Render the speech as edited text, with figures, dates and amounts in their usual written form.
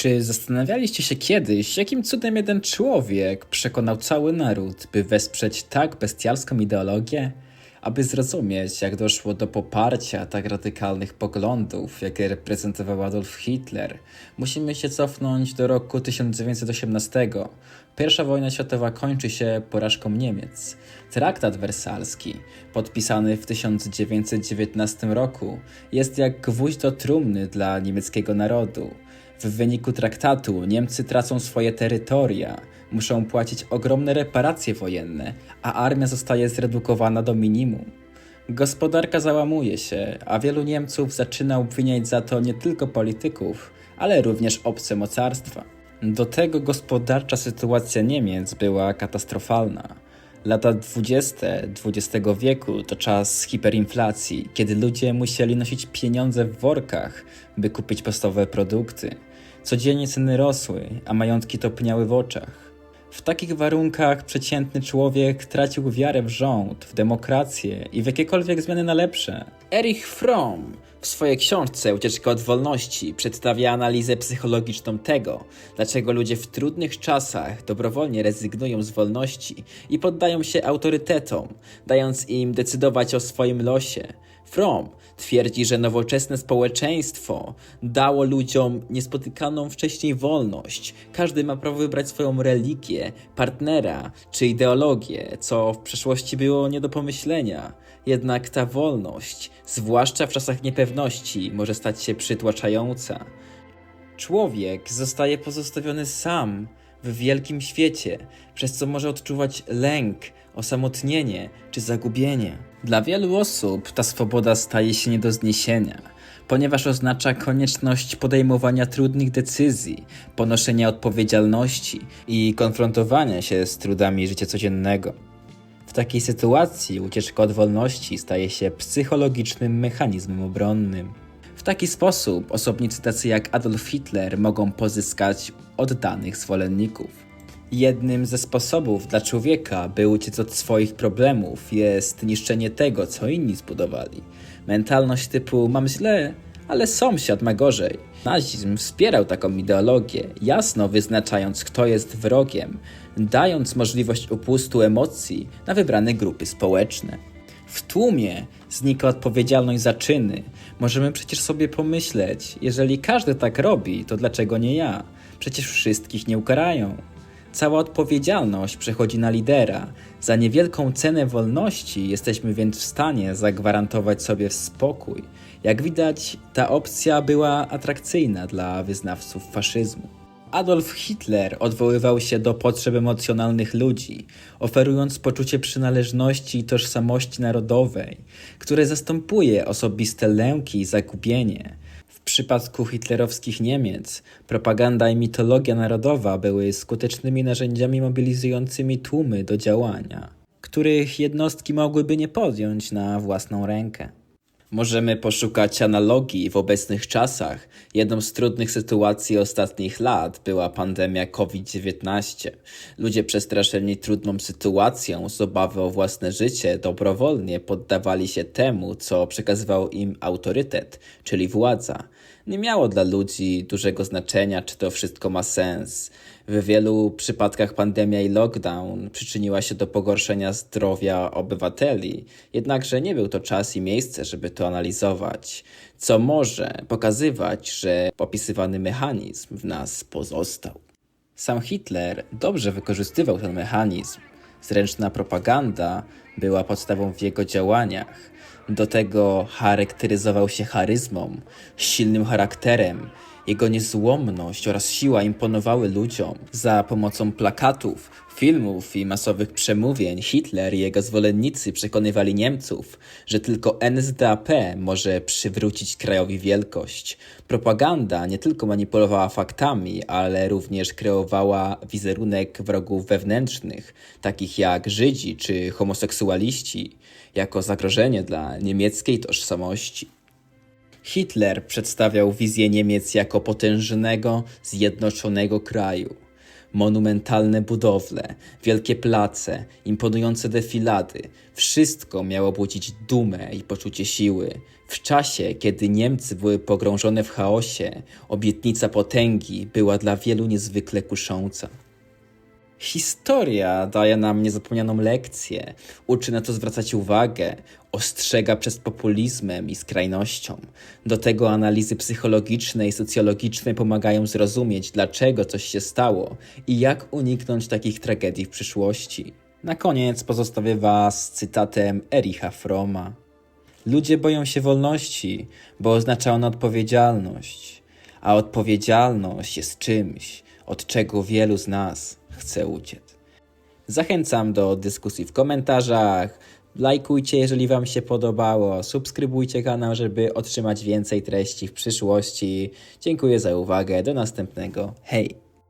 Czy zastanawialiście się kiedyś, jakim cudem jeden człowiek przekonał cały naród, by wesprzeć tak bestialską ideologię? Aby zrozumieć, jak doszło do poparcia tak radykalnych poglądów, jakie reprezentował Adolf Hitler, musimy się cofnąć do roku 1918. Pierwsza wojna światowa kończy się porażką Niemiec. Traktat wersalski, podpisany w 1919 roku, jest jak gwóźdź do trumny dla niemieckiego narodu. W wyniku traktatu Niemcy tracą swoje terytoria, muszą płacić ogromne reparacje wojenne, a armia zostaje zredukowana do minimum. Gospodarka załamuje się, a wielu Niemców zaczyna obwiniać za to nie tylko polityków, ale również obce mocarstwa. Do tego gospodarcza sytuacja Niemiec była katastrofalna. Lata 20. XX wieku to czas hiperinflacji, kiedy ludzie musieli nosić pieniądze w workach, by kupić podstawowe produkty. Codziennie ceny rosły, a majątki topniały w oczach. W takich warunkach przeciętny człowiek tracił wiarę w rząd, w demokrację i w jakiekolwiek zmiany na lepsze. Erich Fromm w swojej książce Ucieczka od wolności przedstawia analizę psychologiczną tego, dlaczego ludzie w trudnych czasach dobrowolnie rezygnują z wolności i poddają się autorytetom, dając im decydować o swoim losie. Fromm twierdzi, że nowoczesne społeczeństwo dało ludziom niespotykaną wcześniej wolność. Każdy ma prawo wybrać swoją religię, partnera czy ideologię, co w przeszłości było nie do pomyślenia. Jednak ta wolność, zwłaszcza w czasach niepewności, może stać się przytłaczająca. Człowiek zostaje pozostawiony sam w wielkim świecie, przez co może odczuwać lęk, osamotnienie czy zagubienie. Dla wielu osób ta swoboda staje się nie do zniesienia, ponieważ oznacza konieczność podejmowania trudnych decyzji, ponoszenia odpowiedzialności i konfrontowania się z trudami życia codziennego. W takiej sytuacji ucieczka od wolności staje się psychologicznym mechanizmem obronnym. W taki sposób osobnicy tacy jak Adolf Hitler mogą pozyskać oddanych zwolenników. Jednym ze sposobów dla człowieka, by uciec od swoich problemów, jest niszczenie tego, co inni zbudowali. Mentalność typu mam źle, ale sąsiad ma gorzej. Nazizm wspierał taką ideologię, jasno wyznaczając, kto jest wrogiem, dając możliwość upustu emocji na wybrane grupy społeczne. W tłumie znika odpowiedzialność za czyny. Możemy przecież sobie pomyśleć, jeżeli każdy tak robi, to dlaczego nie ja? Przecież wszystkich nie ukarają. Cała odpowiedzialność przechodzi na lidera. Za niewielką cenę wolności jesteśmy więc w stanie zagwarantować sobie spokój. Jak widać, ta opcja była atrakcyjna dla wyznawców faszyzmu. Adolf Hitler odwoływał się do potrzeb emocjonalnych ludzi, oferując poczucie przynależności i tożsamości narodowej, które zastępuje osobiste lęki i zagubienie. W przypadku hitlerowskich Niemiec propaganda i mitologia narodowa były skutecznymi narzędziami mobilizującymi tłumy do działania, których jednostki mogłyby nie podjąć na własną rękę. Możemy poszukać analogii w obecnych czasach. Jedną z trudnych sytuacji ostatnich lat była pandemia COVID-19. Ludzie przestraszeni trudną sytuacją z obawy o własne życie dobrowolnie poddawali się temu, co przekazywał im autorytet, czyli władza. Nie miało dla ludzi dużego znaczenia, czy to wszystko ma sens. W wielu przypadkach pandemia i lockdown przyczyniła się do pogorszenia zdrowia obywateli, jednakże nie był to czas i miejsce, żeby to analizować, co może pokazywać, że opisywany mechanizm w nas pozostał. Sam Hitler dobrze wykorzystywał ten mechanizm. Zręczna propaganda była podstawą w jego działaniach. Do tego charakteryzował się charyzmą, silnym charakterem. Jego niezłomność oraz siła imponowały ludziom. Za pomocą plakatów, filmów i masowych przemówień Hitler i jego zwolennicy przekonywali Niemców, że tylko NSDAP może przywrócić krajowi wielkość. Propaganda nie tylko manipulowała faktami, ale również kreowała wizerunek wrogów wewnętrznych, takich jak Żydzi czy homoseksualiści, jako zagrożenie dla niemieckiej tożsamości. Hitler przedstawiał wizję Niemiec jako potężnego, zjednoczonego kraju. Monumentalne budowle, wielkie place, imponujące defilady – wszystko miało budzić dumę i poczucie siły. W czasie, kiedy Niemcy były pogrążone w chaosie, obietnica potęgi była dla wielu niezwykle kusząca. Historia daje nam niezapomnianą lekcję, uczy na to zwracać uwagę, ostrzega przed populizmem i skrajnością. Do tego analizy psychologiczne i socjologiczne pomagają zrozumieć, dlaczego coś się stało i jak uniknąć takich tragedii w przyszłości. Na koniec pozostawię Was z cytatem Ericha Fromma. Ludzie boją się wolności, bo oznacza ona odpowiedzialność, a odpowiedzialność jest czymś, od czego wielu z nas chce uciec. Zachęcam do dyskusji w komentarzach, lajkujcie jeżeli Wam się podobało, subskrybujcie kanał, żeby otrzymać więcej treści w przyszłości. Dziękuję za uwagę, do następnego, hej!